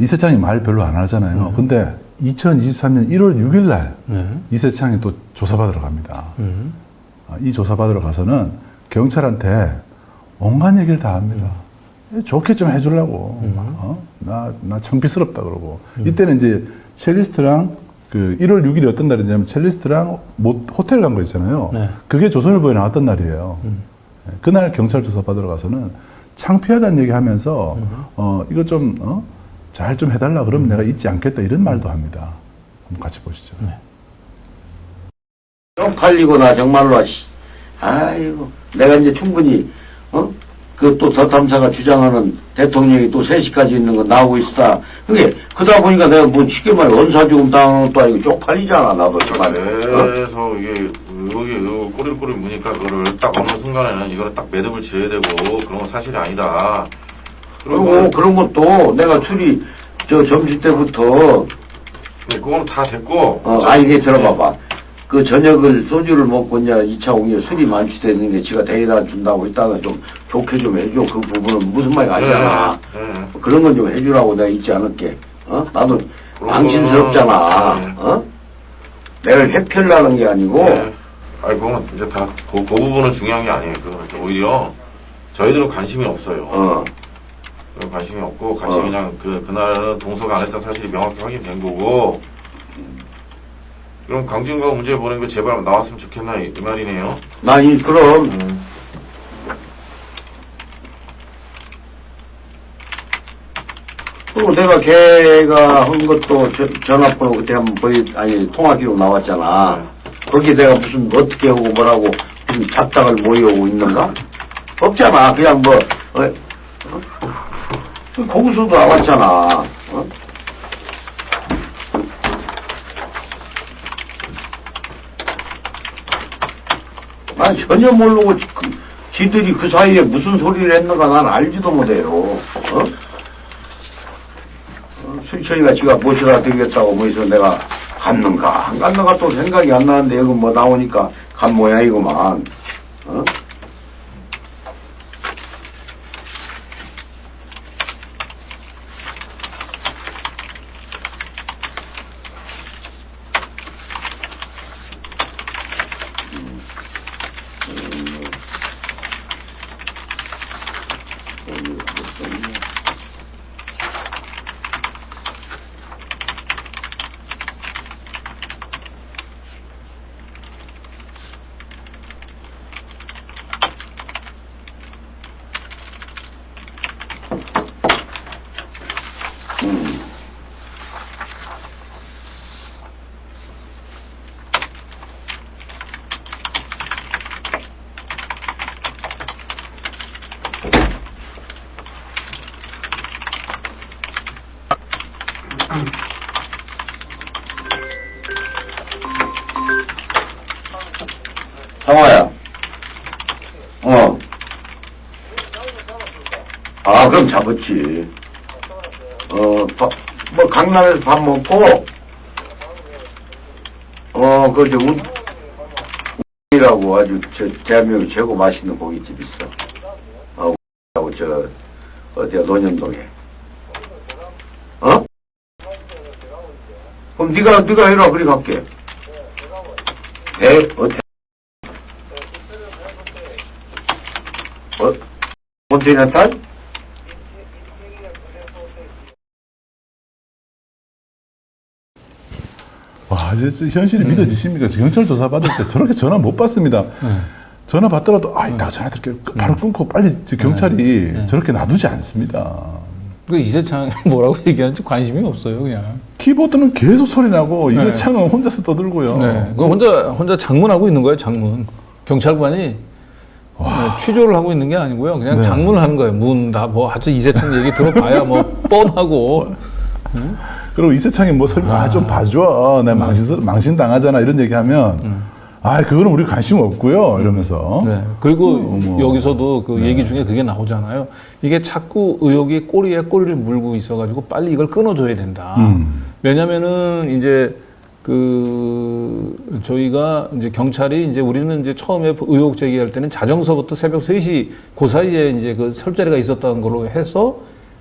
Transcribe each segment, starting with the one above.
이세창이 말 별로 안 하잖아요. 근데 2023년 1월 6일 날 이세창이 또 조사받으러 갑니다. 이 조사받으러 가서는 경찰한테 온갖 얘기를 다 합니다. 좋게 좀 해주려고. 나 창피스럽다 그러고. 이때는 이제 첼리스트랑 그 1월 6일이 어떤 날이냐면 첼리스트랑 호텔 간 거 있잖아요. 네. 그게 조선일보에 나왔던 날이에요. 그날 경찰 조사 받으러 가서는 창피하다는 얘기 하면서 이거 좀 잘 좀 해달라 그러면 내가 잊지 않겠다 이런 말도 합니다. 한번 같이 보시죠. 네. 쪽팔리구나 정말로. 아이고 내가 이제 충분히 그 또 더 탐사가 주장하는 대통령이 또 3시까지 있는 거 나오고 있다. 그게 그러다 보니까 내가 뭐 쉽게 말해 원사주금 당한 것도 아니고 쪽팔리잖아 나도 정말. 그래서 이게 의혹이 꼬리꼬리 무니까 그거를 딱 어느 순간에는 이거를 딱 매듭을 지어야 되고 그런 건 사실이 아니다. 그리고 그런 것도 내가 술이 점심 때부터 네, 그건 다 됐고. 이게 들어봐봐. 그 저녁을 소주를 먹고 이제 2차 공연 술이 만취되는 게 지가 데려다 준다고 했다가 좀 좋게 좀 해줘. 그 부분은 무슨 말이 아니잖아. 네. 그런 건 좀 해주라고 내가 잊지 않을게. 나도 망신스럽잖아. 내가 회피하려는 게 아니고. 네. 아니 그건 이제 다 그 부분은 중요한 게 아니에요. 그건 오히려 저희들은 관심이 없어요. 관심이 없고 그냥 그날은 동서가 안 했던 사실이 명확히 확인된 거고. 그럼 강진과 문제 보낸 거 제발 나왔으면 좋겠나 이 말이네요. 그럼. 그리고 내가 걔가 한 것도 전화번호 그때 한번 통화 기록 나왔잖아. 거기 내가 무슨 어떻게 하고 뭐라고 무슨 잡닥을 모여오고 있는가? 없잖아. 그냥 거기서도 나왔잖아. 난 전혀 모르고 지들이 그 사이에 무슨 소리를 했는가 난 알지도 못해요. 수천이가 지가 모셔다 드리겠다고 뭐해서 내가 갔는가 안 갔는가 또 생각이 안 나는데 여기 뭐 나오니까 간 모양이구만. 상화야. 그럼 잡았지. 강남에서 밥 먹고, 이라고 아주 대한민국 최고 맛있는 고깃집 있어. 어디야, 논현동에. 그럼 네가 해라, 그리 갈게. 컨테이너 탈? 와, 이제 현실이 믿어지십니까? 경찰 조사 받을 때 저렇게 전화 못 받습니다. 전화 받더라도 나 전화 드릴게요. 바로 끊고 빨리 경찰이 저렇게 놔두지 않습니다. 그 이세창이 뭐라고 얘기하는지 관심이 없어요, 그냥. 키보드는 계속 소리 나고 이세창은 혼자서 떠들고요. 네, 그 혼자 장문하고 있는 거예요, 장문. 경찰관이 취조를 하고 있는 게 아니고요, 그냥 장문을 하는 거예요. 문 다 하여튼 이세창 얘기 들어봐야 뻔하고. 그리고 이세창이 설명 좀 봐줘. 내가 망신 당하잖아 이런 얘기하면 그거는 우리 관심 없고요 이러면서. 네. 그리고 여기서도 그 얘기 중에 그게 나오잖아요. 이게 자꾸 의혹이 꼬리에 꼬리를 물고 있어가지고 빨리 이걸 끊어줘야 된다. 왜냐면은 이제 저희가 이제 경찰이 우리는 이제 처음에 의혹 제기할 때는 자정서부터 새벽 3시 그 사이에 이제 그 설자리가 있었다는 걸로 해서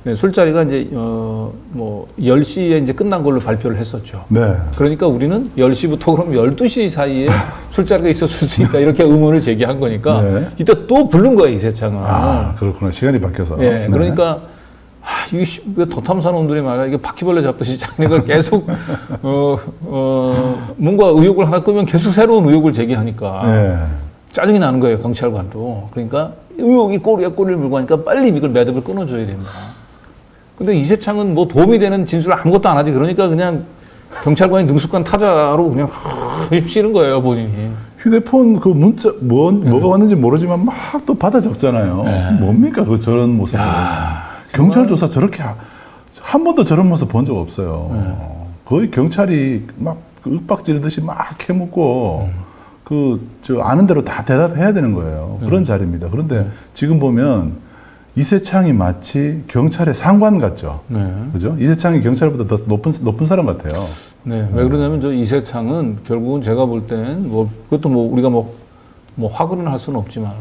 네, 술자리가 이제 뭐 10시에 이제 끝난 걸로 발표를 했었죠. 네. 그러니까 우리는 10시부터 그럼 12시 사이에 술자리가 있었을 수 있다 이렇게 의문을 제기한 거니까 네. 이때 또 부른 거야 이세창은. 아, 그렇구나. 시간이 바뀌어서. 예, 네. 그러니까 이게 더탐사놈들이 말이야 이게 바퀴벌레 잡듯이 자기네가 계속 뭔가 의혹을 하나 끄면 계속 새로운 의혹을 제기하니까 네. 짜증이 나는 거예요 경찰관도. 그러니까 의혹이 꼬리에 꼬리를 물고 하니까 빨리 이걸 매듭을 끊어줘야 된다. 근데 이세창은 뭐 도움이 되는 진술 아무것도 안 하지. 그러니까 그냥 경찰관이 능숙한 타자로 그냥 휩쓰는 거예요 본인이. 휴대폰 그 문자 뭐가 왔는지 모르지만 막 또 받아 적잖아요. 네. 뭡니까 그 저런 모습. 경찰 조사 저렇게 한 번도 저런 모습 본 적 없어요. 거의 경찰이 막 윽박 지르듯이 막 캐묻고 저 아는 대로 다 대답해야 되는 거예요. 그런 자리입니다. 그런데 지금 보면 이세창이 마치 경찰의 상관 같죠. 네. 그죠? 이세창이 경찰보다 더 높은 사람 같아요. 네. 왜 그러냐면 저 이세창은 결국은 제가 볼 땐 뭐 그것도 뭐 우리가 뭐 화근을 할 수는 없지만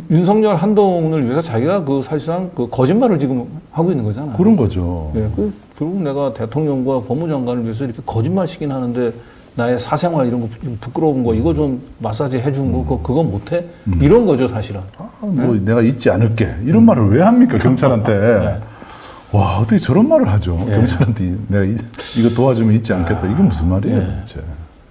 윤석열 한동훈을 위해서 자기가 그 사실상 그 거짓말을 지금 하고 있는 거잖아요. 그런 거죠. 네. 결국 내가 대통령과 법무장관을 위해서 이렇게 거짓말시긴 하는데 나의 사생활 이런 거 부끄러운 거 이거 좀 마사지 해준 거 그거 못해? 이런 거죠 사실은. 뭐 내가 잊지 않을게 이런 말을 왜 합니까 경찰한테? 와 어떻게 저런 말을 하죠? 경찰한테 내가 이거 도와주면 잊지 않겠다. 이게 무슨 말이에요 도대체?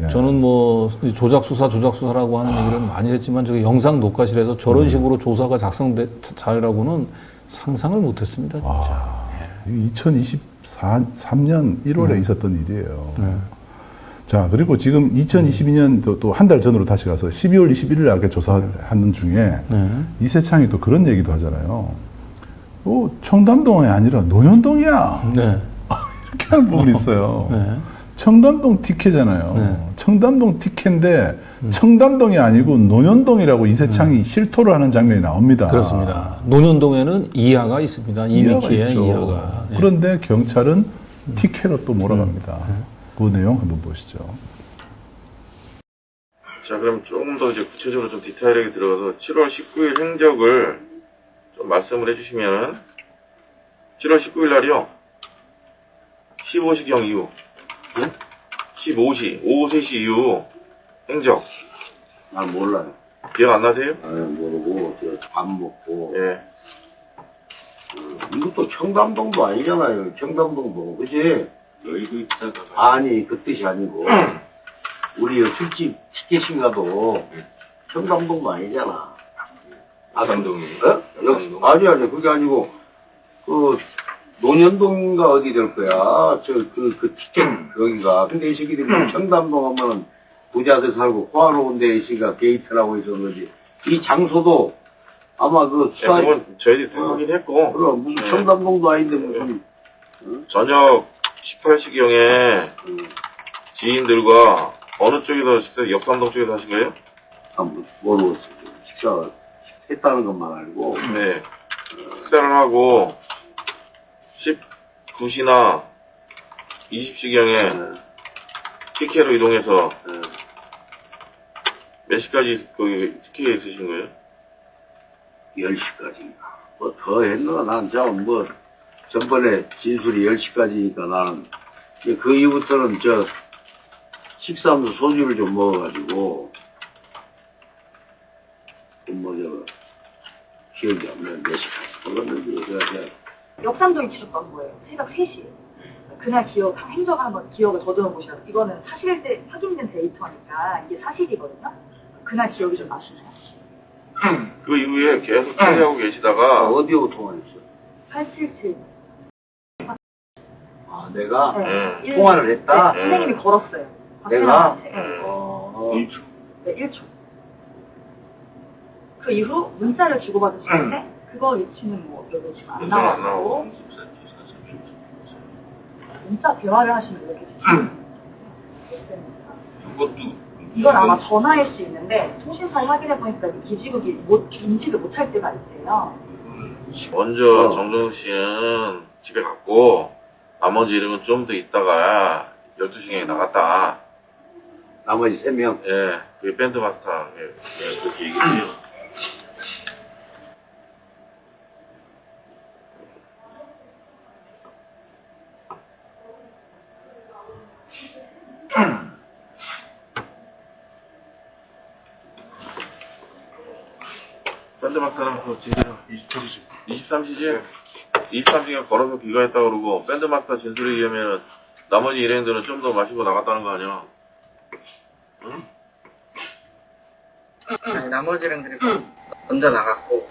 예. 저는 뭐 조작 수사라고 하는 얘기를 많이 했지만 저기 영상 녹화실에서 저런 식으로 조사가 작성자라고는 상상을 못했습니다. 진짜. 2023년 1월에 있었던 일이에요. 자, 그리고 지금 2022년 또 한 달 전으로 다시 가서 12월 21일 날 조사하는 중에 이세창이 또 그런 얘기도 하잖아요. 청담동이 아니라 노현동이야. 네. 이렇게 하는 부분이 있어요. 네. 청담동 TK잖아요. 네. 청담동 TK인데 청담동이 아니고 논현동이라고 이세창이 실토를 하는 장면이 나옵니다. 그렇습니다. 논현동에는 이하가 있습니다. 이미키의 있죠. 이하가. 네. 그런데 경찰은 TK로 또 몰아갑니다. 그 내용 한번 보시죠. 자, 그럼 조금 더 이제 구체적으로 좀 디테일하게 들어가서 7월 19일 행적을 좀 말씀을 해주시면 7월 19일 날이요. 15시경 이후, 15시, 오후 3시 이후 행적. 난 몰라요. 기억 안 나세요? 모르고 밥 먹고. 예. 이것도 청담동도 아니잖아요. 청담동도 그지? 여의도 있다가. 아니 그 뜻이 아니고 우리 술집 티켓인가도 청담동도 아니잖아. 아산동이. 아니 그게 아니고 그 논현동인가 어디 될 거야. 그 티켓 여기가. 근데 이 새끼들이 청담동 하면은 부자들 살고 호화로운 데 있으니까 게이트라고 해서 그러지. 이 장소도 아마 그 수사. 그건 저희들이 다 확인했고. 그럼 무슨 청담동도 아닌데 무슨. 저녁 18시경에 지인들과 어느 쪽에서 식사, 역삼동 쪽에서 하신 거예요? 모르겠어요. 식사 했다는 것만 알고. 네. 식사를 하고 19시나 20시경에 TK로 이동해서 몇 시까지 거기 TK에 있으신 거예요? 10시까지. 뭐 더 했나? 난 참 뭐 전번에 진술이 10시까지니까 나는 그 이후부터는 식사하면서 소주를 좀 먹어가지고 기억이 안 나요. 몇 시까지 먹었는지. 그래서 역삼동에 치셨던 거예요. 새벽 3시. 그날 행적을 한번 기억을 더듬어 보시라고. 이거는 확인된 데이터니까 이게 사실이거든요. 그날 기억이 좀 나시나요? 그 이후에 계속 통화하고 계시다가 어디하고 통화했어? 877. 내가 네. 통화를 했다? 네, 선생님이 걸었어요. 내가? 네. 1초. 네, 1초. 그 이후 문자를 주고받으시는데 그거 위치는 뭐 여기 지금 안 나왔고 문자 대화를 하시면 이렇게 이건 아마 전화일 수 있는데 통신사에 확인해 보니까 기지국이 인지를 못할 때가 있대요. 먼저 정정수 씨는 집에 갔고 나머지 이름은 좀 더 있다가 12시경에 나갔다. 나머지 3명. 예, 그게 밴드 마스터. 예, 그렇게 얘기해요. 밴드마스터랑 그 진술 23시지? 23시간 걸어서 귀가했다고 그러고 밴드마스터 진술에 의하면 나머지 일행들은 좀 더 마시고 나갔다는 거 아니야? 응? 아니, 나머지 일행들이 먼저 나갔고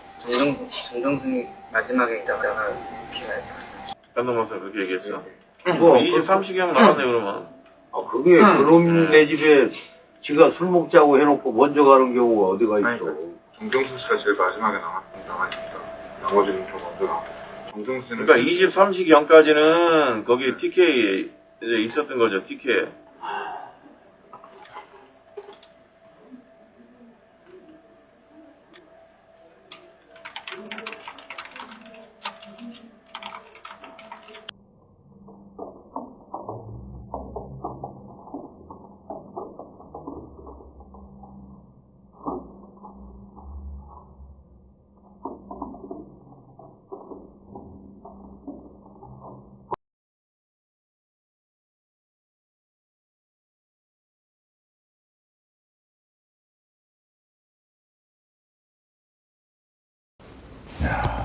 정정승이 마지막에 있다가 귀가했다. 밴드마스터 그렇게 얘기했어? 뭐, 23시경 나갔네 그러면. 그게 그놈 내 집에 지가 술 먹자고 해놓고 먼저 가는 경우가 어디가 있어. 아니, 정정수 씨가 제일 마지막에 나가니까 나머지는 좀 먼저 나왔고 정정수 씨는 그러니까 23시경까지는 거기 TK 이제 있었던 거죠, TK.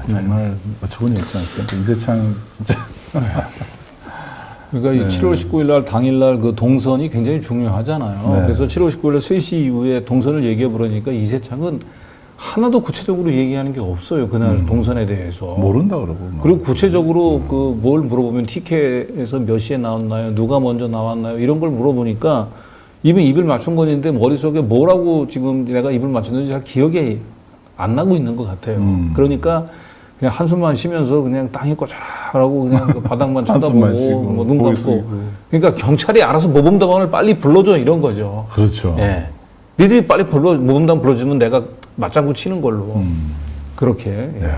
정말 어처구니 없지 않습니까? 이재창 진짜. 그러니까 이 7월 19일 날 당일날 그 동선이 굉장히 중요하잖아요. 네. 그래서 7월 19일 날 3시 이후에 동선을 얘기해 보려니까 이세창은 하나도 구체적으로 얘기하는 게 없어요. 그날 동선에 대해서. 모른다 그러고. 뭐. 그리고 구체적으로 그 뭘 물어보면 TK에서 몇 시에 나왔나요? 누가 먼저 나왔나요? 이런 걸 물어보니까 이미 입을 맞춘 건데 머릿속에 뭐라고 지금 내가 입을 맞췄는지 잘 기억이 안 나고 있는 것 같아요. 그러니까 그냥 한숨만 쉬면서 그냥 땅에 꽂아라고 그냥 그 바닥만 한숨만 쉬고, 쳐다보고 뭐 눈 고개 감고. 숙이고. 그러니까 경찰이 알아서 모범답안을 빨리 불러줘 이런 거죠. 그렇죠. 예. 니들이 빨리 모범답안 불러주면 내가 맞장구 치는 걸로. 그렇게. 예.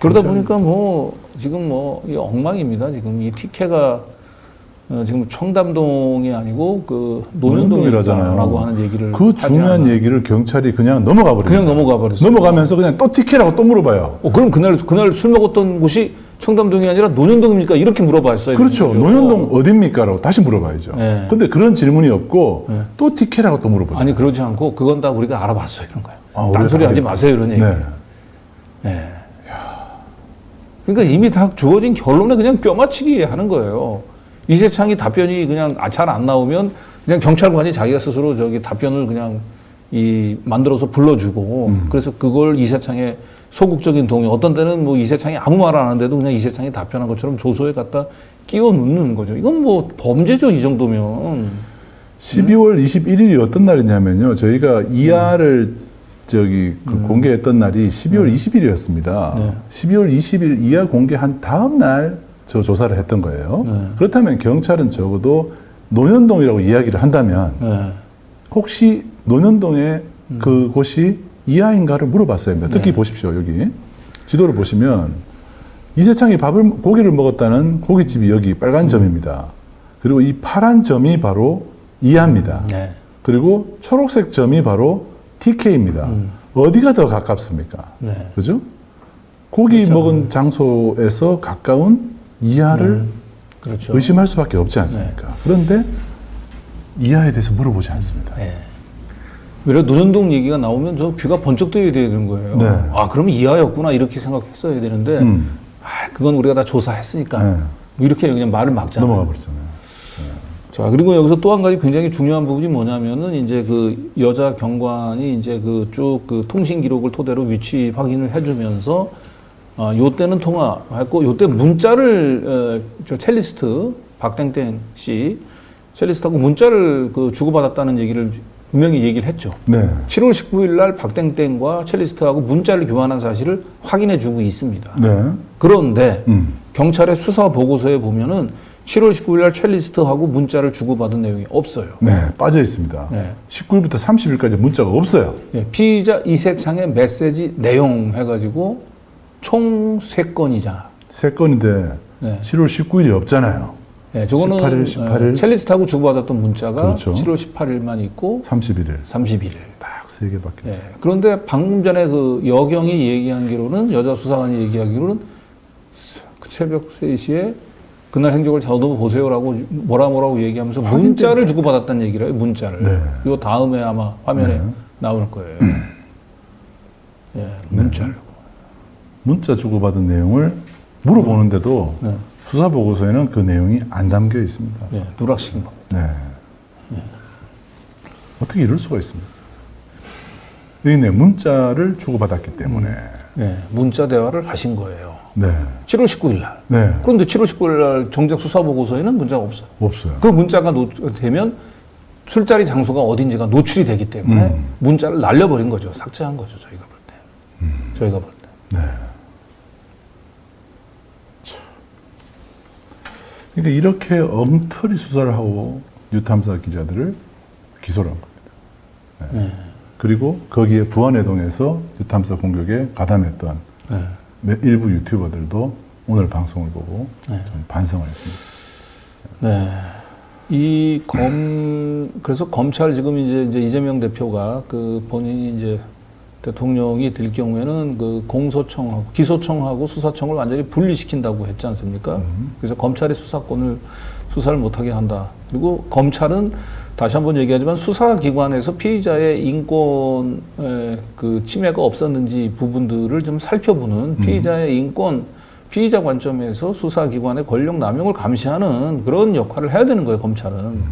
그러다 보니까 뭐 지금 뭐 이 엉망입니다. 지금 이 TK가 지금 청담동이 아니고 그 논현동이라잖아요. 논현동이라고 하는 얘기를 그 중요한 하지 않나. 얘기를 경찰이 그냥 넘어가 버려요. 그냥 넘어가 버렸어요. 넘어가면서 그냥 또 TK라고 또 물어봐요. 그럼 그날 술 먹었던 곳이 청담동이 아니라 논현동입니까? 이렇게 물어봤어요. 그렇죠. 논현동 어딥니까라고 다시 물어봐야죠. 네. 근데 그런 질문이 없고 또 TK라고 또 물어보죠. 아니 그러지 않고 그건 다 우리가 알아봤어요 이런 거예요. 아, 딴소리 우리가 하지 알아봤- 마세요 이런 얘기. 네. 예. 그러니까 이미 다 주어진 결론에 그냥 껴맞추기 하는 거예요. 이세창이 답변이 그냥 잘 안 나오면 그냥 경찰관이 자기가 스스로 저기 답변을 그냥 만들어서 불러주고 그래서 그걸 이세창의 소극적인 동의 어떤 때는 뭐 이세창이 아무 말 안 하는데도 그냥 이세창이 답변한 것처럼 조서에 갖다 끼워 넣는 거죠. 이건 뭐 범죄죠 이 정도면. 12월 21일이 어떤 날이냐면요. 저희가 이하를 공개했던 날이 12월 20일이었습니다. 네. 12월 20일 이하 공개한 다음 날 저 조사를 했던 거예요. 네. 그렇다면 경찰은 적어도 논현동이라고 이야기를 한다면 네. 혹시 논현동의 그곳이 이하인가를 물어봤어야 합니다. 특히 네. 보십시오. 여기 지도를 보시면 이세창이 고기를 먹었다는 고깃집이 여기 빨간 점입니다. 그리고 이 파란 점이 바로 이하입니다. 네. 그리고 초록색 점이 바로 TK입니다. 어디가 더 가깝습니까? 네. 그죠? 고기 먹은 장소에서 가까운 이하를 그렇죠. 의심할 수밖에 없지 않습니까? 그런데 이하에 대해서 물어보지 않습니다. 네. 오히려 논현동 얘기가 나오면 저 귀가 번쩍 뜨게 되는 거예요. 네. 아, 그럼 이하였구나 이렇게 생각했어야 되는데 그건 우리가 다 조사했으니까 네. 뭐 이렇게 그냥 말을 막잖아요. 넘어가 버리잖아요. 자, 그리고 여기서 또 한 가지 굉장히 중요한 부분이 뭐냐면은 이제 그 여자 경관이 이제 그 쭉 그 통신 기록을 토대로 위치 확인을 해주면서 요 때는 통화했고 요 때 문자를 저 첼리스트 박땡땡 씨 첼리스트하고 문자를 그 주고받았다는 얘기를 분명히 얘기를 했죠. 네. 7월 19일 날 박땡땡과 첼리스트하고 문자를 교환한 사실을 확인해주고 있습니다. 네. 그런데 경찰의 수사 보고서에 보면은 7월 19일 날 첼리스트하고 문자를 주고받은 내용이 없어요. 네. 빠져 있습니다. 네. 19일부터 30일까지 문자가 없어요. 예, 피의자 이세창의 메시지 내용 해가지고 총 3건이잖아. 3건인데 네. 7월 19일이 없잖아요. 예, 저거는 18일. 첼리스트하고 주고받았던 문자가 그렇죠. 7월 18일만 있고 31일. 31일. 딱 3개밖에 예, 없어요. 그런데 방금 전에 그 여경이 얘기하기로는 여자 수사관이 얘기하기로는 새벽 3시에 그날 행적을 저도 보세요라고 뭐라고 얘기하면서 문자를 주고받았다는 얘기를 해요. 문자를. 네. 요 다음에 아마 화면에 네. 나올 거예요. 예, 문자를. 문자 주고받은 내용을 물어보는데도 네. 수사 보고서에는 그 내용이 안 담겨 있습니다. 예, 누락시킨 겁니다. 네. 어떻게 이럴 수가 있습니까? 여기 문자를 주고받았기 때문에. 예, 문자 대화를 하신 거예요. 네. 7월 19일 날. 네. 그런데 7월 19일 날 정작 수사 보고서에는 문자가 없어요. 없어요. 그 문자가 되면 술자리 장소가 어딘지가 노출이 되기 때문에 문자를 날려버린 거죠. 삭제한 거죠. 저희가 볼 때. 저희가 볼 때. 네. 그러니까 이렇게 엉터리 수사를 하고 유탐사 기자들을 기소를 한 겁니다. 네. 그리고 거기에 부안해동에서 유탐사 공격에 가담했던 네. 일부 유튜버들도 오늘 방송을 보고 네. 좀 반성을 했습니다. 네. 그래서 검찰 지금 이제 이재명 대표가 그 본인이 이제 대통령이 될 경우에는 그 공소청하고 기소청하고 수사청을 완전히 분리시킨다고 했지 않습니까? 그래서 검찰의 수사를 못하게 한다. 그리고 검찰은 다시 한번 얘기하지만 수사기관에서 피의자의 인권 그 침해가 없었는지 부분들을 좀 살펴보는 피의자의 인권, 피의자 관점에서 수사기관의 권력 남용을 감시하는 그런 역할을 해야 되는 거예요, 검찰은.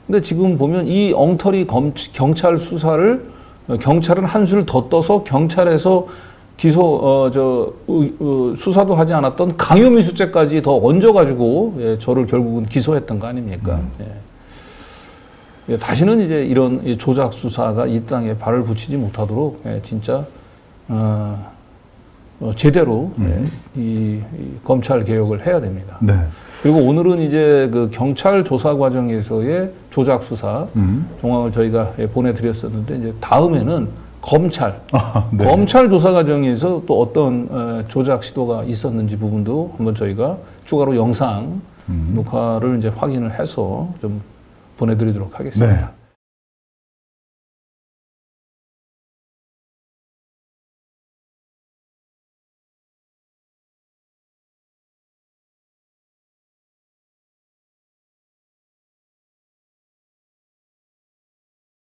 근데 지금 보면 이 엉터리 경찰 수사를 경찰은 한술 더 떠서 경찰에서 수사도 하지 않았던 강요미수죄까지 더 얹어가지고 저를 결국은 기소했던 거 아닙니까? 예, 다시는 이제 이런 조작 수사가 이 땅에 발을 붙이지 못하도록 진짜 제대로 이 검찰 개혁을 해야 됩니다. 네. 그리고 오늘은 이제 그 경찰 조사 과정에서의 조작 수사 정황을 저희가 보내드렸었는데 이제 다음에는 검찰 네. 검찰 조사 과정에서 또 어떤 조작 시도가 있었는지 부분도 한번 저희가 추가로 영상 녹화를 이제 확인을 해서 좀 보내드리도록 하겠습니다. 네.